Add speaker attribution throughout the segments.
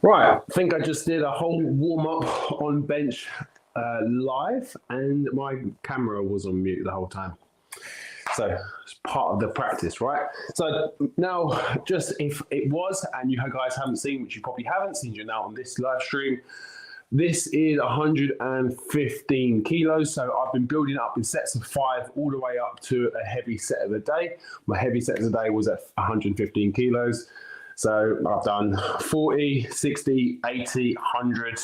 Speaker 1: Right, I think I just did a whole warm-up on bench live, and my camera was on mute the whole time. So it's part of the practice, right? So now, just if it was, and you guys haven't seen, which you probably haven't seen, you're now on this live stream, this is 115 kilos. So I've been building up in sets of 5 all the way up to a heavy set of the day. My heavy set of the day was at 115 kilos. So I've done 40, 60, 80, 100,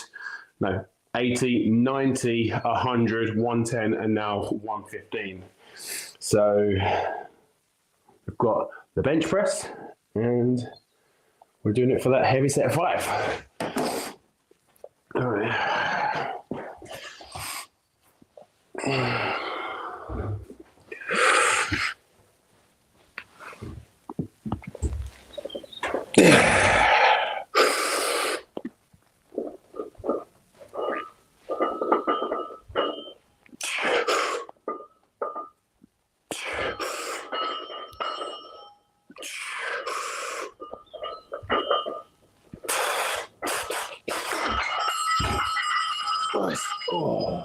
Speaker 1: no, 80, 90, 100, 110, and now 115. So we've got the bench press, and we're doing it for that heavy set of 5. All right. Oh.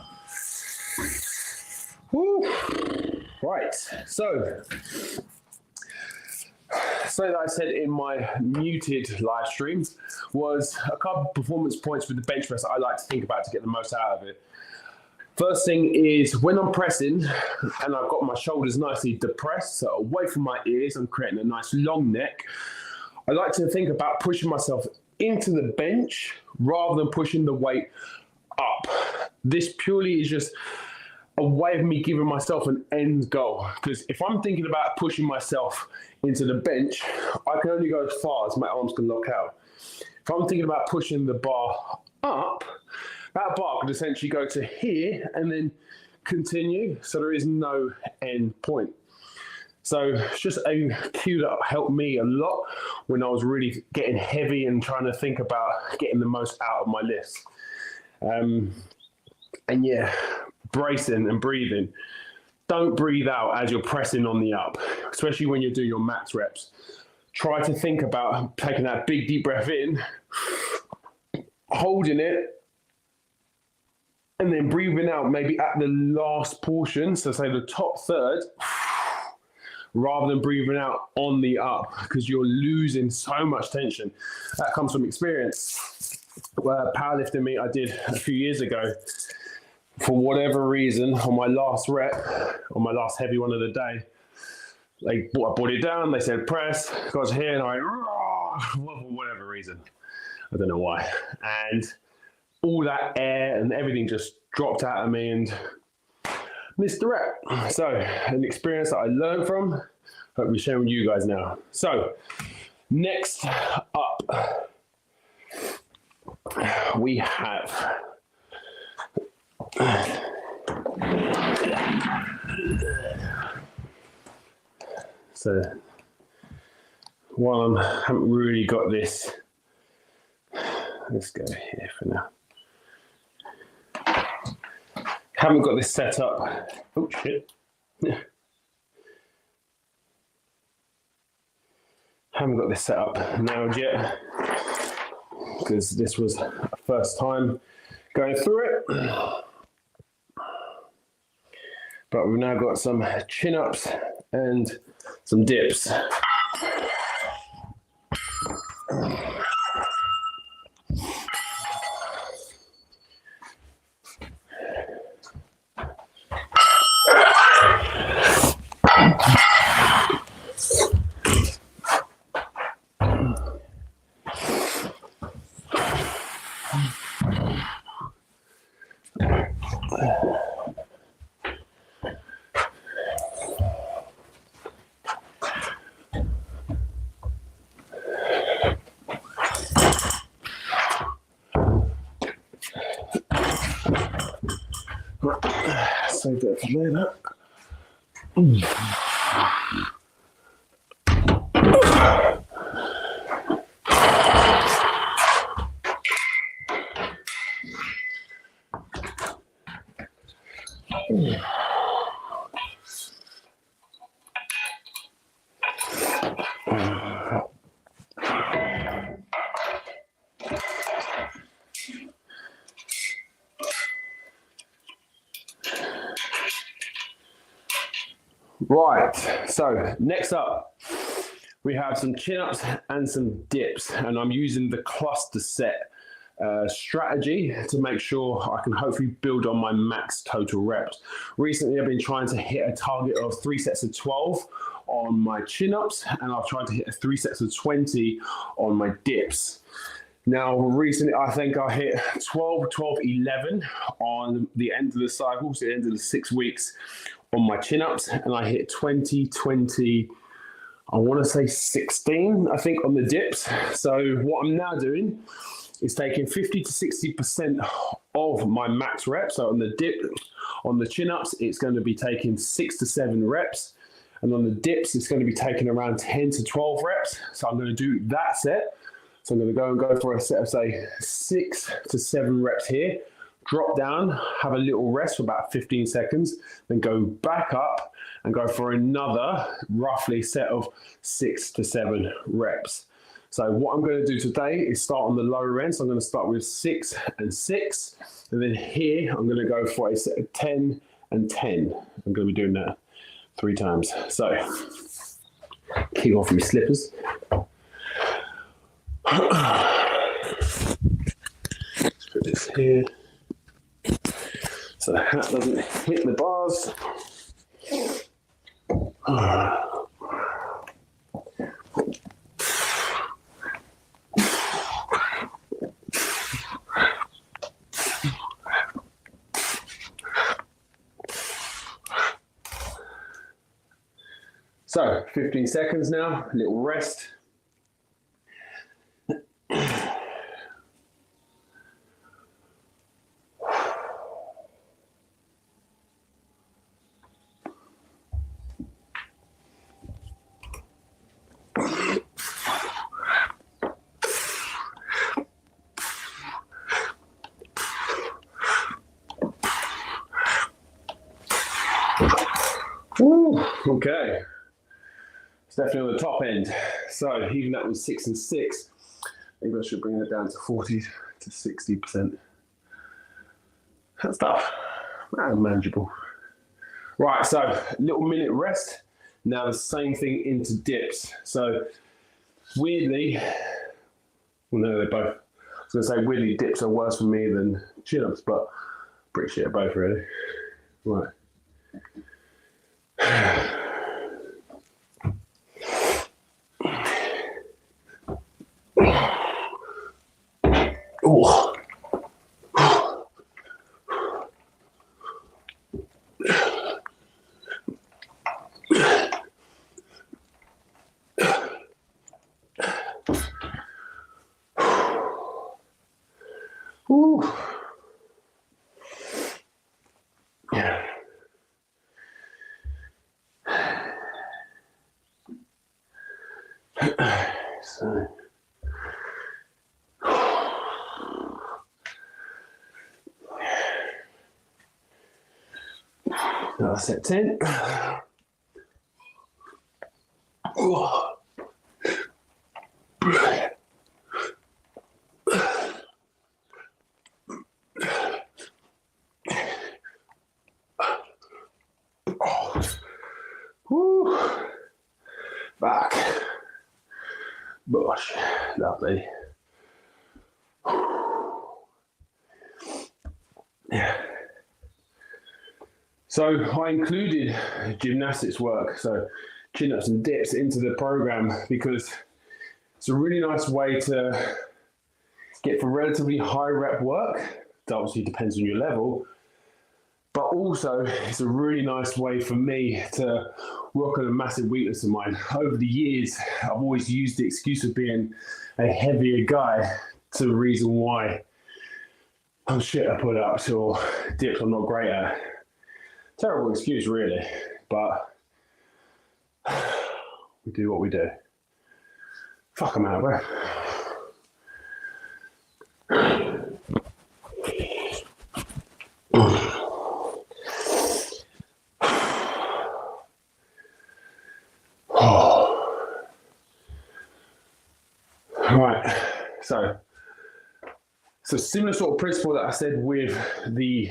Speaker 1: Woo. Right, so that I said in my muted live stream was a couple of performance points with the bench press I like to think about to get the most out of it. First thing is when I'm pressing and I've got my shoulders nicely depressed, so away from my ears, I'm creating a nice long neck. I like to think about pushing myself into the bench rather than pushing the weight up. This purely is just a way of me giving myself an end goal, because if I'm thinking about pushing myself into the bench, I can only go as far as my arms can lock out. If I'm thinking about pushing the bar up, that bar could essentially go to here and then continue, so there is no end point. So it's just a cue that helped me a lot when I was really getting heavy and trying to think about getting the most out of my lifts. And yeah, bracing and breathing. Don't breathe out as you're pressing on the up, especially when you're doing your max reps. Try to think about taking that big deep breath in, holding it, and then breathing out maybe at the last portion, so say the top third, rather than breathing out on the up, because you're losing so much tension. That comes from experience. Powerlifting meet I did a few years ago, for whatever reason, on my last rep, on my last heavy one of the day, I brought it down, they said press, got to here, and I went, for whatever reason, I don't know why, and all that air and everything just dropped out of me and missed the rep. So an experience that I learned from, hope we're sharing with you guys now. So next up, we have so while I haven't really got this, let's go here for now. Haven't got this set up. Oh shit. Haven't got this set up nailed yet, because this was the first time going through it. But we've now got some chin-ups and some dips. Save that for later. Right, so next up, we have some chin-ups and some dips, and I'm using the cluster set strategy to make sure I can hopefully build on my max total reps. Recently, I've been trying to hit a target of 3 sets of 12 on my chin-ups, and I've tried to hit 3 sets of 20 on my dips. Now, recently, I think I hit 12, 12, 11 on the end of the cycle, so the end of the 6 weeks on my chin-ups, and I hit 20, 20, I want to say 16, I think, on the dips. So what I'm now doing is taking 50 to 60% of my max reps. So on the dip, on the chin-ups, it's going to be taking 6 to 7 reps. And on the dips, it's going to be taking around 10 to 12 reps. So I'm going to do that set. So I'm going to go for a set of, say, 6 to 7 reps here. Drop down, have a little rest for about 15 seconds, then go back up and go for another roughly set of 6 to 7 reps. So what I'm going to do today is start on the lower end. So I'm going to start with 6 and 6. And then here, I'm going to go for a set of 10 and 10. I'm going to be doing that 3 times. So kick off your slippers. Let's put this here so the hat doesn't hit the bars. So 15 seconds now, a little rest. Ooh, okay. It's definitely on the top end. So even that was 6 and 6, maybe I should bring that down to 40 to 60%. That's tough. Manageable. Right, so little minute rest. Now the same thing into dips. So weirdly, well no, they're both. I was going to say weirdly dips are worse for me than chin-ups, but pretty shit at both really. Right. Oh. Ooh. Yeah. So. Now set 10. Oh. Woo. Back. Bush. Lovely. Yeah. So I included gymnastics work, so chin-ups and dips into the program because it's a really nice way to get for relatively high rep work. That obviously depends on your level, but also it's a really nice way for me to work on a massive weakness of mine. Over the years, I've always used the excuse of being a heavier guy to the reason why I'm shit at pull-ups or dips I'm not great at. Terrible excuse, really, but we do what we do. Fuck, I'm out of breath. Right, so similar sort of principle that I said with the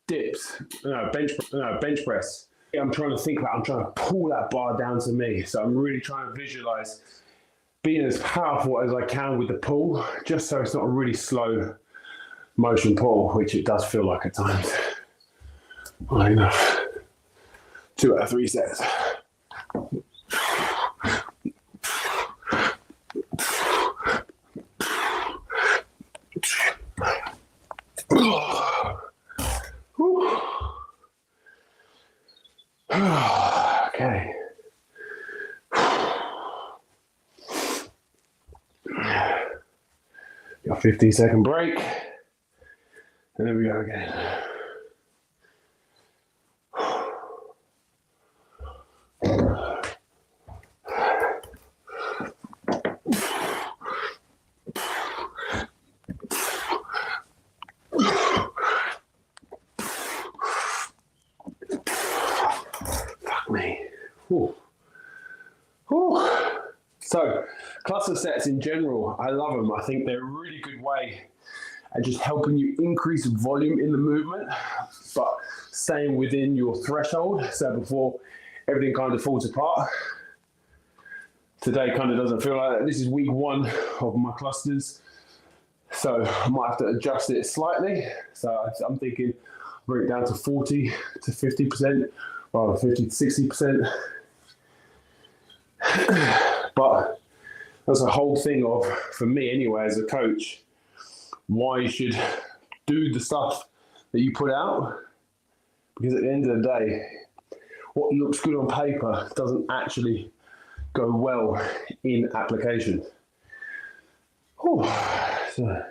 Speaker 1: dips, bench press. I'm trying to think about, I'm trying to pull that bar down to me. So I'm really trying to visualize being as powerful as I can with the pull, just so it's not a really slow motion pull, which it does feel like at times. Right, enough. 2 out of 3 sets. Okay. Got a 15-second break. And then we go again. Fuck me. Whew. Whew. So, cluster sets in general, I love them. I think they're a really good way at just helping you increase volume in the movement, but staying within your threshold. So before everything kind of falls apart. Today kind of doesn't feel like that. This is week 1 of my clusters. So I might have to adjust it slightly. So I'm thinking bring it down to 40 to 50%, rather 50 to 60%. But that's a whole thing of, for me anyway, as a coach, why you should do the stuff that you put out. Because at the end of the day, what looks good on paper doesn't actually go well in application. Whew. So.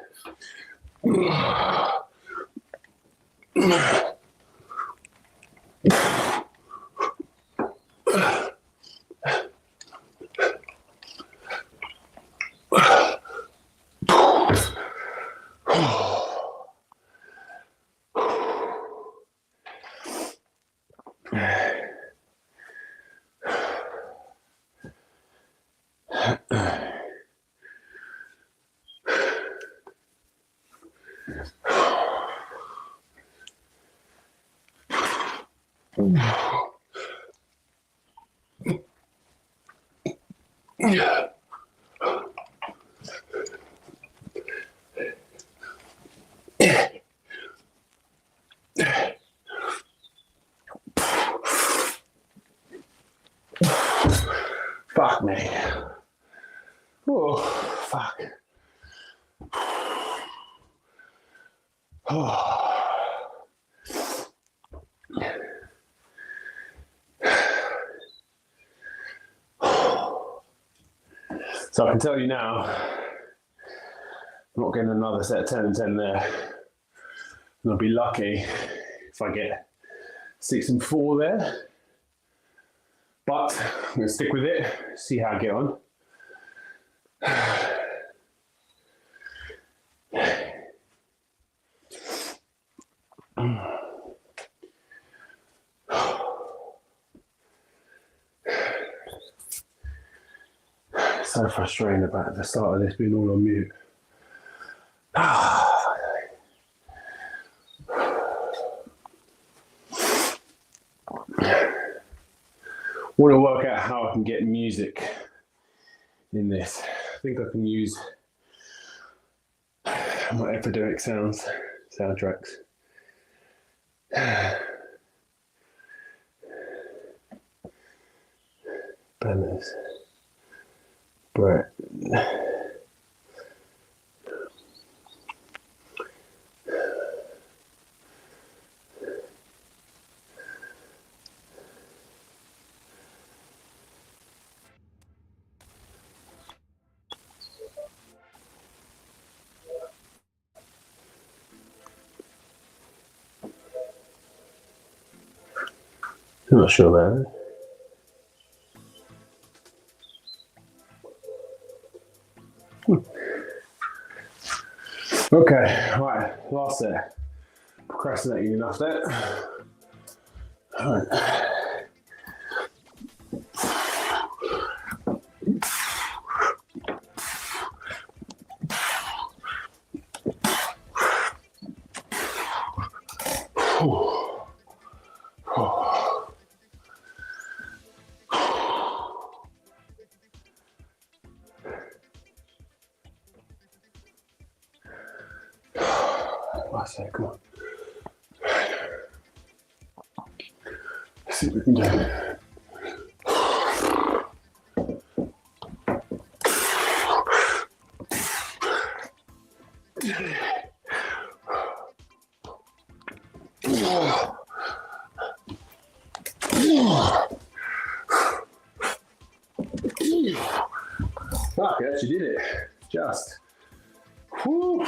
Speaker 1: Yeah. Fuck me. Oh, fuck. Oh. So I can tell you now, I'm not getting another set of 10 and 10 there. And I'll be lucky if I get 6 and 4 there. But I'm going to stick with it, see how I get on. So frustrating about the start of this being all on mute. Want to work out how I can get music in this. I think I can use my epidemic soundtracks. Banners. Brett. I'm not sure about it. Okay, right, last set. Procrastinating enough there. All right. That's it, come on. Let's see what we can do. Fuck, I actually did it. Just. Whew.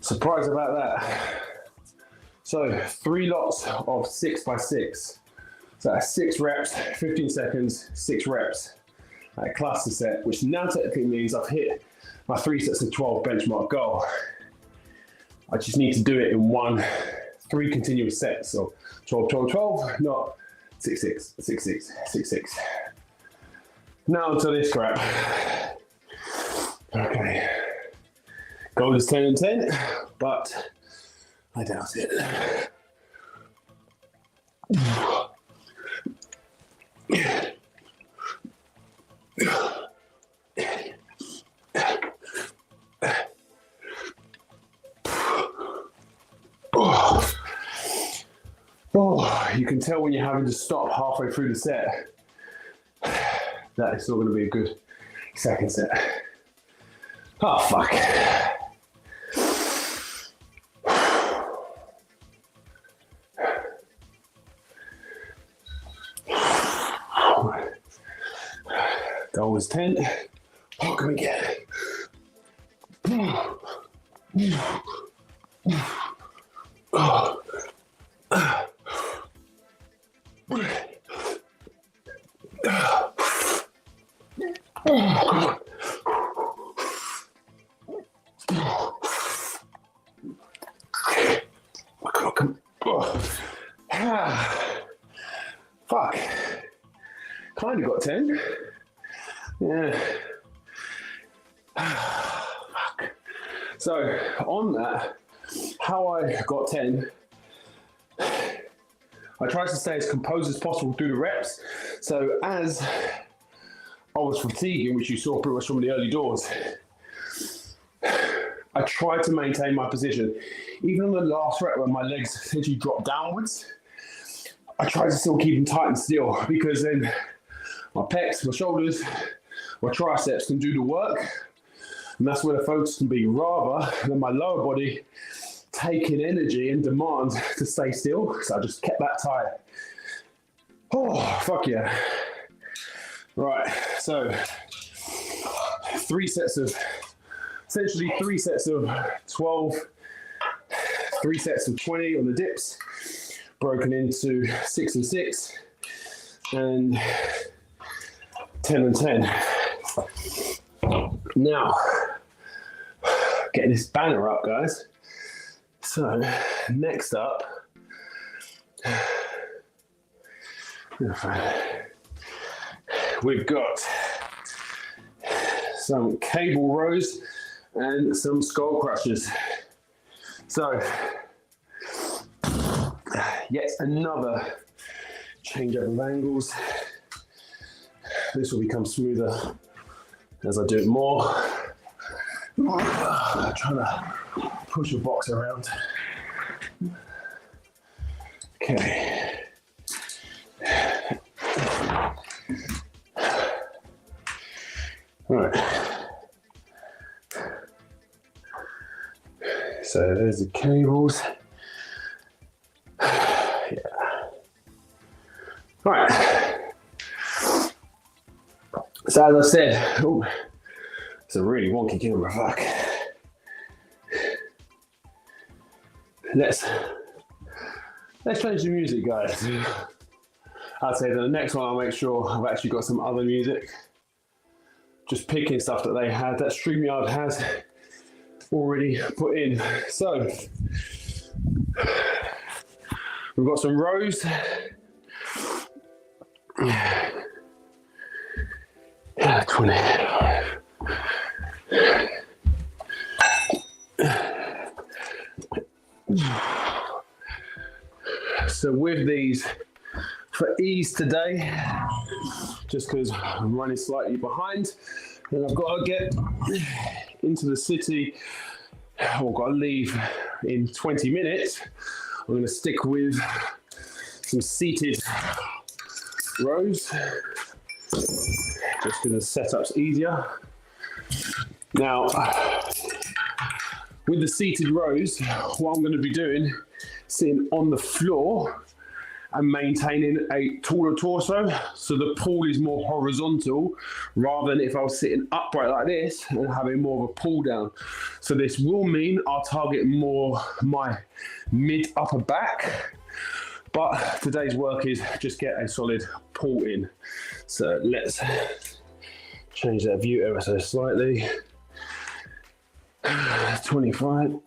Speaker 1: Surprised about that. So 3 lots of 6 by 6. So that's 6 reps, 15 seconds, 6 reps. That cluster set, which now technically means I've hit my 3 sets of 12 benchmark goal. I just need to do it in 3 continuous sets. So 12, 12, 12, not 6, 6, 6, 6, 6, 6. Now to this crap. Okay. Goal is 10 and 10, but I doubt it. Oh, you can tell when you're having to stop halfway through the set that it's not going to be a good second set. Oh, fuck. Goal was 10. What can we get? Fuck. Kind of got 10. Yeah. Fuck. So on that, how I got 10, I tried to stay as composed as possible through the reps. So as I was fatiguing, which you saw pretty much from the early doors, I tried to maintain my position. Even on the last rep when my legs essentially dropped downwards, I tried to still keep them tight and still, because then my pecs, my shoulders, my triceps can do the work. And that's where the focus can be, rather than my lower body taking energy and demand to stay still. So I just kept that tight. Oh, fuck yeah. Right, so 3 sets of, essentially 3 sets of 12, 3 sets of 20 on the dips, broken into 6 and 6, and 10 and 10. Now, getting this banner up, guys. So, next up, we've got some cable rows and some skull crushers. So, yet another change up of angles. This will become smoother as I do it more. I'm trying to push the box around. Okay. Right. So there's the cables. Yeah. Right. So as I said, oh, it's a really wonky camera, fuck. Let's change the music, guys. I'd say that the next one I'll make sure I've actually got some other music. Just picking stuff that they had, that STREAMYARD has already put in. So, we've got some rows. Yeah, 20. So with these, for ease today, just because I'm running slightly behind, And I've got to get into the city, or got to leave in 20 minutes. I'm going to stick with some seated rows. Just because the setup's easier. Now, with the seated rows, what I'm going to be doing, sitting on the floor and maintaining a taller torso, so the pull is more horizontal rather than if I was sitting upright like this and having more of a pull down. So this will mean I'll target more my mid upper back, but today's work is just get a solid pull in. So let's change that view ever so slightly. 25.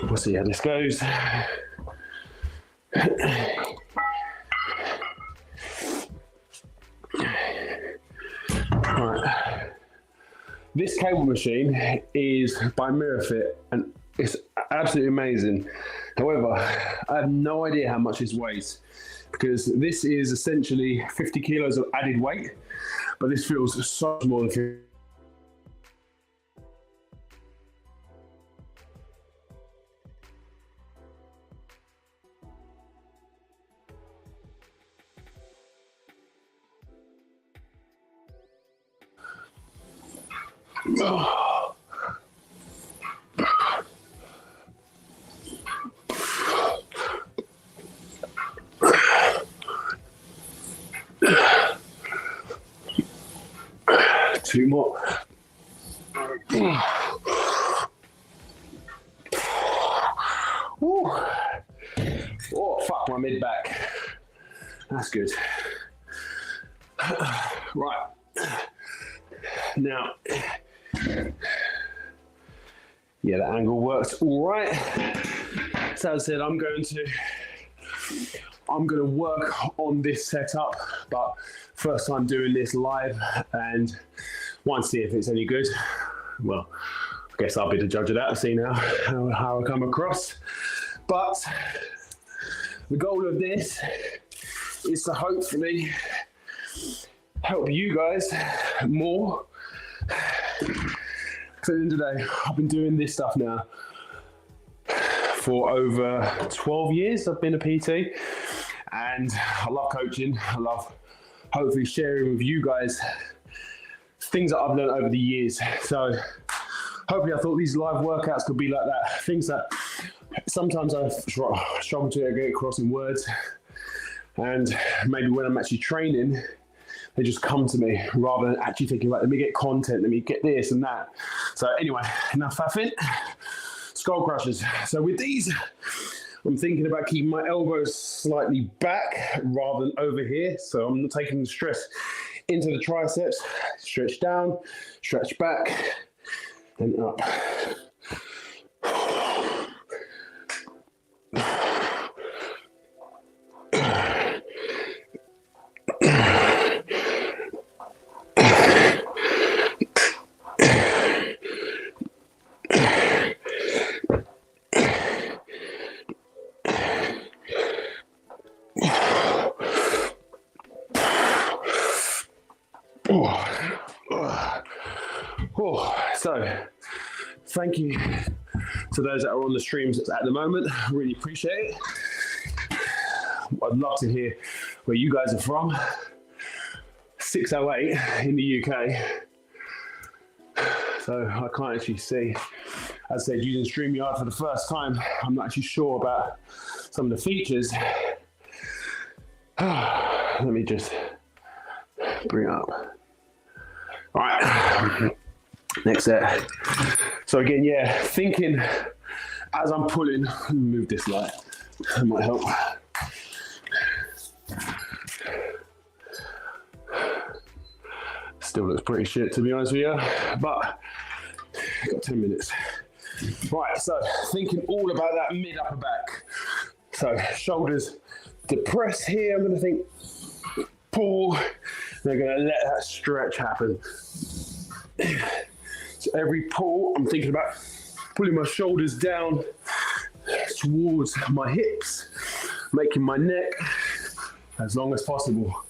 Speaker 1: We'll see how this goes. Right. This cable machine is by MirrorFit and it's absolutely amazing. However, I have no idea how much this weighs because this is essentially 50 kilos of added weight, but this feels so much more than 50. Oh. Two more. Oh, fuck my mid back. That's good. Right. Now, yeah, that angle works all right. So as I said, I'm going to work on this setup, but first time doing this live and want to see if it's any good. Well, I guess I'll be the judge of that. I've seen how I come across. But the goal of this is to hopefully help you guys more. So at the end of the day, I've been doing this stuff now for over 12 years. I've been a PT and I love coaching. I love hopefully sharing with you guys things that I've learned over the years. So hopefully I thought these live workouts could be like that. Things that sometimes I struggle to get across in words, and maybe when I'm actually training, they just come to me rather than actually thinking, like, let me get content, let me get this and that. So anyway, enough faffing. Skull crushers. So with these, I'm thinking about keeping my elbows slightly back rather than over here. So I'm not taking the stress into the triceps. Stretch down, stretch back, and up. So thank you to those that are on the streams at the moment. I really appreciate it. I'd love to hear where you guys are from. 6:08 in the UK. So I can't actually see. As I said, using STREAMYARD for the first time, I'm not actually sure about some of the features. Let me just bring it up. All right. Next set. So again, yeah, thinking as I'm pulling, let me move this light, that might help. Still looks pretty shit, to be honest with you, but I've got 10 minutes. Right, so thinking all about that mid upper back. So shoulders depressed here, I'm gonna think pull, and I'm gonna let that stretch happen. So every pull, I'm thinking about pulling my shoulders down towards my hips, making my neck as long as possible.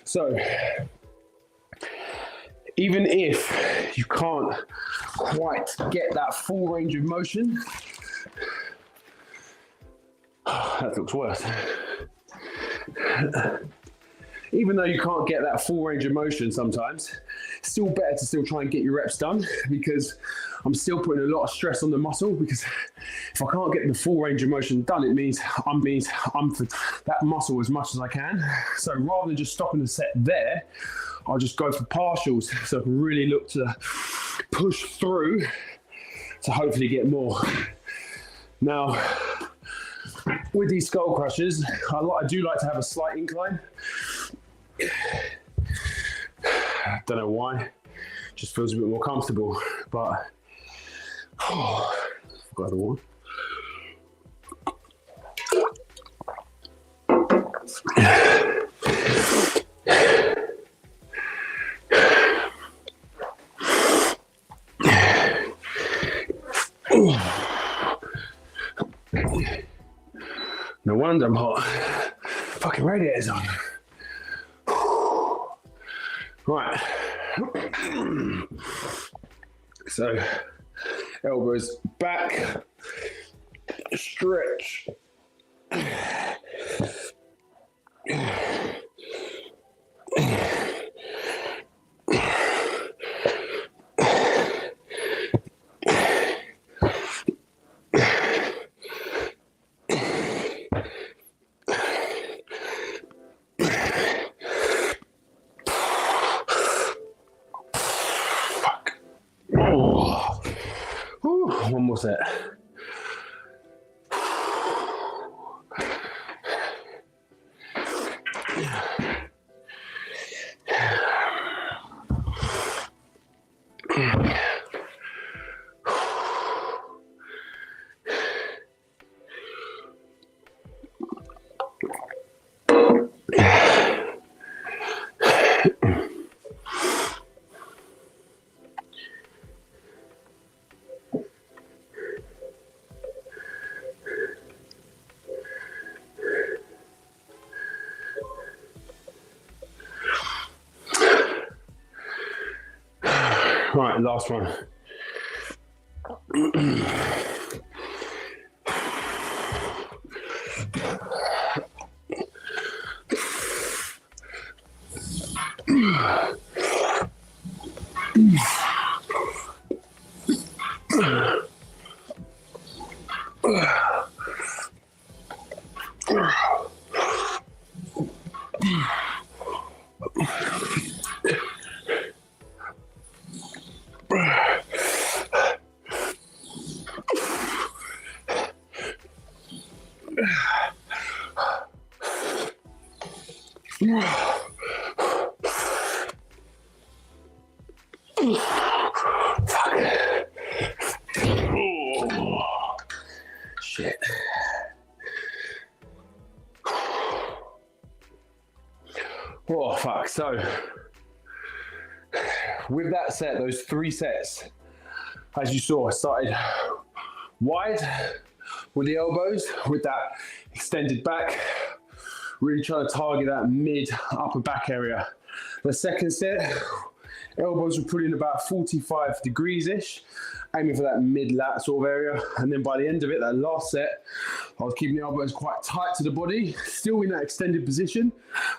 Speaker 1: So, even if you can't quite get that full range of motion, that looks worse. Even though you can't get that full range of motion sometimes, it's still better to still try and get your reps done, because I'm still putting a lot of stress on the muscle, because if I can't get the full range of motion done, it means I'm for that muscle as much as I can. So rather than just stopping the set there, I'll just go for partials, so I can really look to push through to hopefully get more. Now, with these skull crushers, I do like to have a slight incline. I don't know why, just feels a bit more comfortable, but forgot the one. No wonder I'm hot. Fucking radiator's on. Right. So, elbows back, stretch. One more set. Right, last one. Shit. Oh, fuck. So, with that set, those 3 sets, as you saw, I started wide with the elbows, with that extended back, really trying to target that mid upper back area. The second set, elbows were put in about 45 degrees-ish, aiming for that mid-lat sort of area. And then by the end of it, that last set, I was keeping the elbows quite tight to the body, still in that extended position.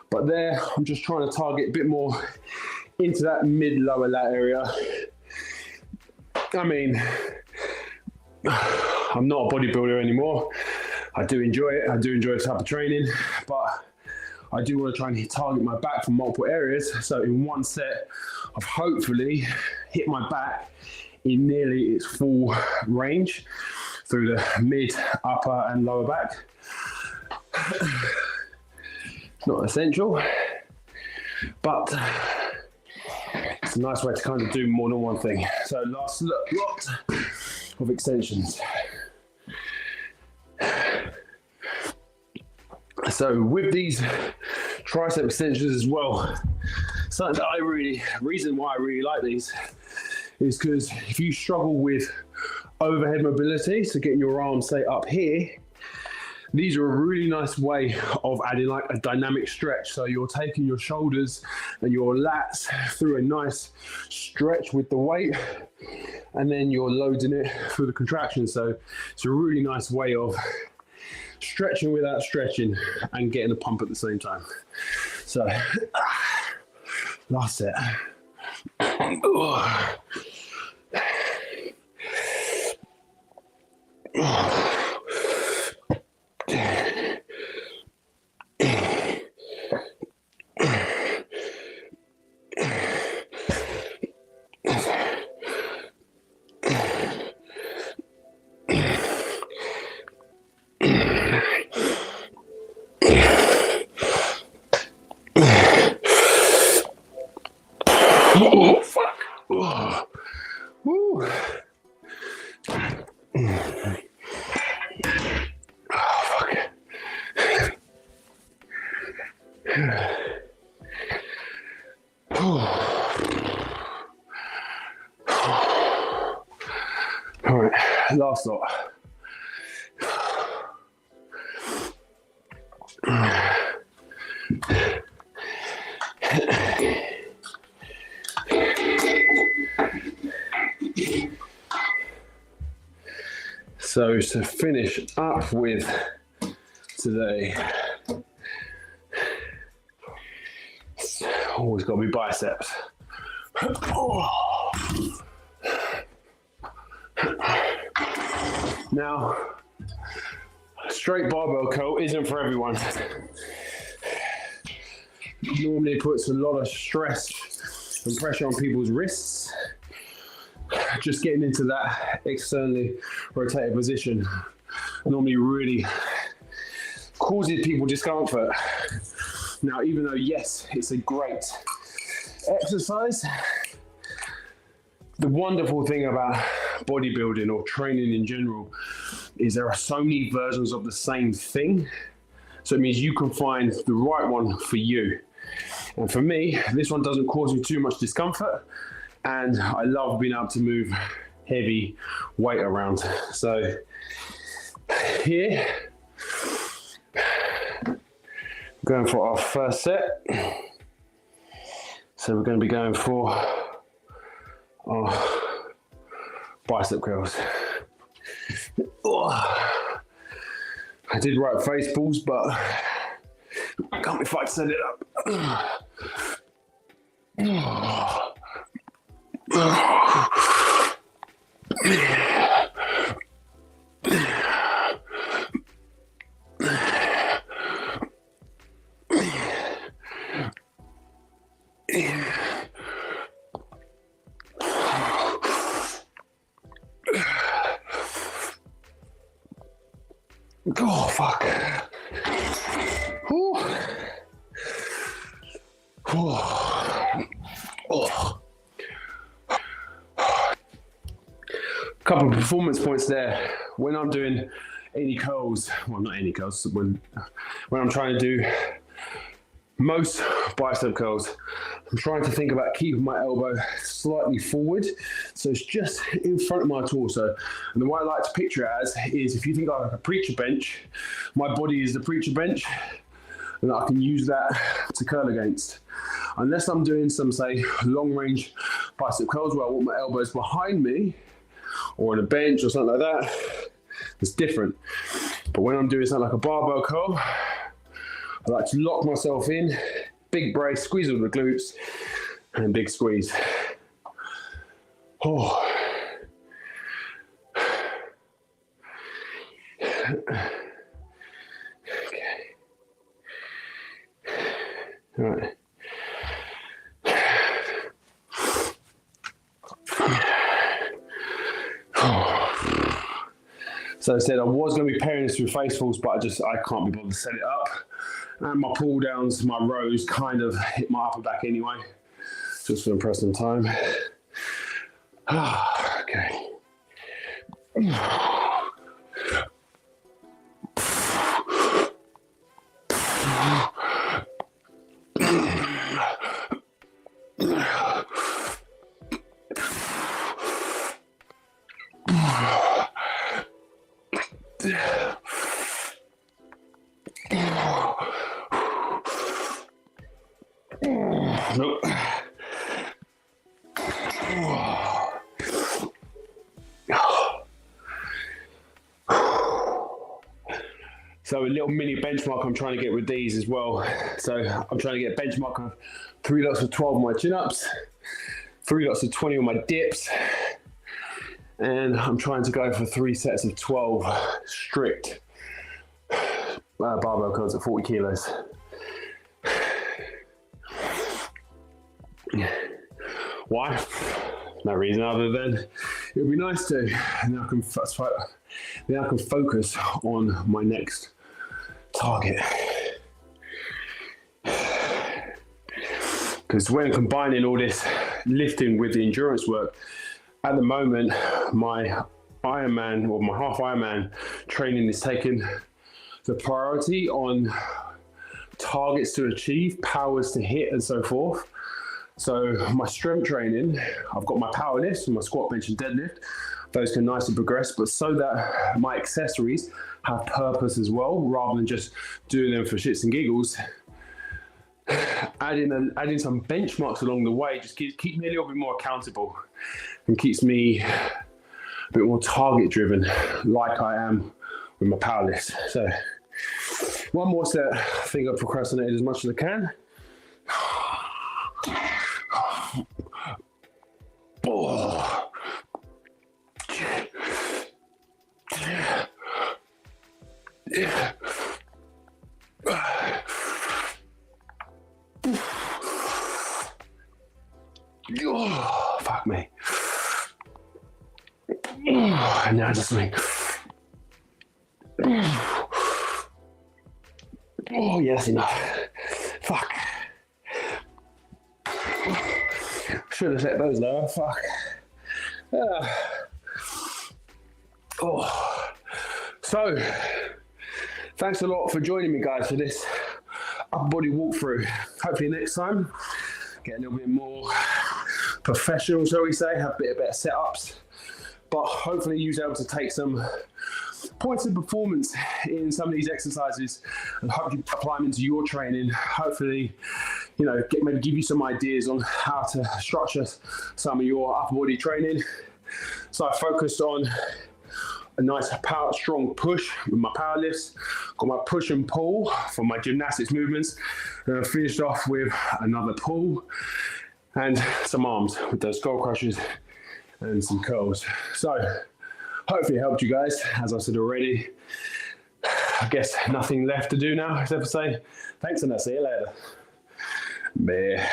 Speaker 1: But there, I'm just trying to target a bit more into that mid-lower lat area. I mean, I'm not a bodybuilder anymore. I do enjoy it. I do enjoy this type of training, but I do want to try and target my back from multiple areas. So in one set, I've hopefully hit my back in nearly its full range through the mid, upper and lower back. Not essential, but it's a nice way to kind of do more than one thing. So last lot of extensions. So with these tricep extensions as well, something that reason why I really like these is because if you struggle with overhead mobility, so getting your arms, say, up here, these are a really nice way of adding like a dynamic stretch. So you're taking your shoulders and your lats through a nice stretch with the weight, and then you're loading it through the contraction. So it's a really nice way of stretching without stretching and getting a pump at the same time. So last set. Oh, fuck. Oh. Woo. Oh, fuck. All right, last lot. So to finish up with today, it's always got to be biceps. Now, straight barbell curl isn't for everyone. Normally it puts a lot of stress and pressure on people's wrists. Just getting into that externally rotated position normally really causes people discomfort. Now, even though, yes, it's a great exercise, the wonderful thing about bodybuilding or training in general is there are so many versions of the same thing. So it means you can find the right one for you. And for me, this one doesn't cause me too much discomfort. And I love being able to move heavy weight around. So here, going for our first set. So we're going to be going for our bicep curls. I did write face pulls, but I can't be fight to set it up. Oh, fuck. Couple of performance points there. When I'm doing any curls, well, not any curls, when I'm trying to do most bicep curls, I'm trying to think about keeping my elbow slightly forward, so it's just in front of my torso. And the way I like to picture it as is, if you think like a preacher bench, my body is the preacher bench, and I can use that to curl against. Unless I'm doing some, say, long range bicep curls where I want my elbows behind me, or on a bench or something like that, it's different. But when I'm doing something like a barbell curl, I like to lock myself in, big brace, squeeze all the glutes, and big squeeze. Oh. Okay. All right. So I said I was going to be pairing this with face pulls, but I can't be bothered to set it up. And my pull downs, my rows kind of hit my upper back anyway, just for the present time. Okay. So a little mini benchmark I'm trying to get with these as well. So I'm trying to get a benchmark of 3 lots of 12 on my chin-ups, 3 lots of 20 on my dips, and I'm trying to go for 3 sets of 12 strict barbell curls at 40 kilos. Why? No reason other than it would be nice to, and then I can focus on my next target. Because when combining all this lifting with the endurance work, at the moment, my Ironman or my half Ironman training is taking the priority on targets to achieve, powers to hit, and so forth. So my strength training, I've got my power lifts and my squat, bench, and deadlift. Those can nicely progress, but so that my accessories have purpose as well, rather than just doing them for shits and giggles. Adding some benchmarks along the way just keeps me a little bit more accountable and keeps me a bit more target driven, like I am with my power lifts. So one more set. I think I've procrastinated as much as I can. Oh. Yeah. Oh, fuck me. And now just like, oh yes, enough. Fuck. Should have set those lower. Fuck. Oh. So, thanks a lot for joining me, guys, for this upper body walkthrough. Hopefully next time, get a little bit more professional, shall we say, have a bit better setups, but hopefully you're able to take some points of performance in some of these exercises and hopefully apply them into your training. Hopefully, you know, maybe give you some ideas on how to structure some of your upper body training. So I focused on a nice power, strong push with my power lifts, got my push and pull for my gymnastics movements, and I finished off with another pull and some arms with those skull crushers and some curls. So hopefully it helped you guys. As I said already, I guess nothing left to do now except for say thanks and I'll see you later. Meh.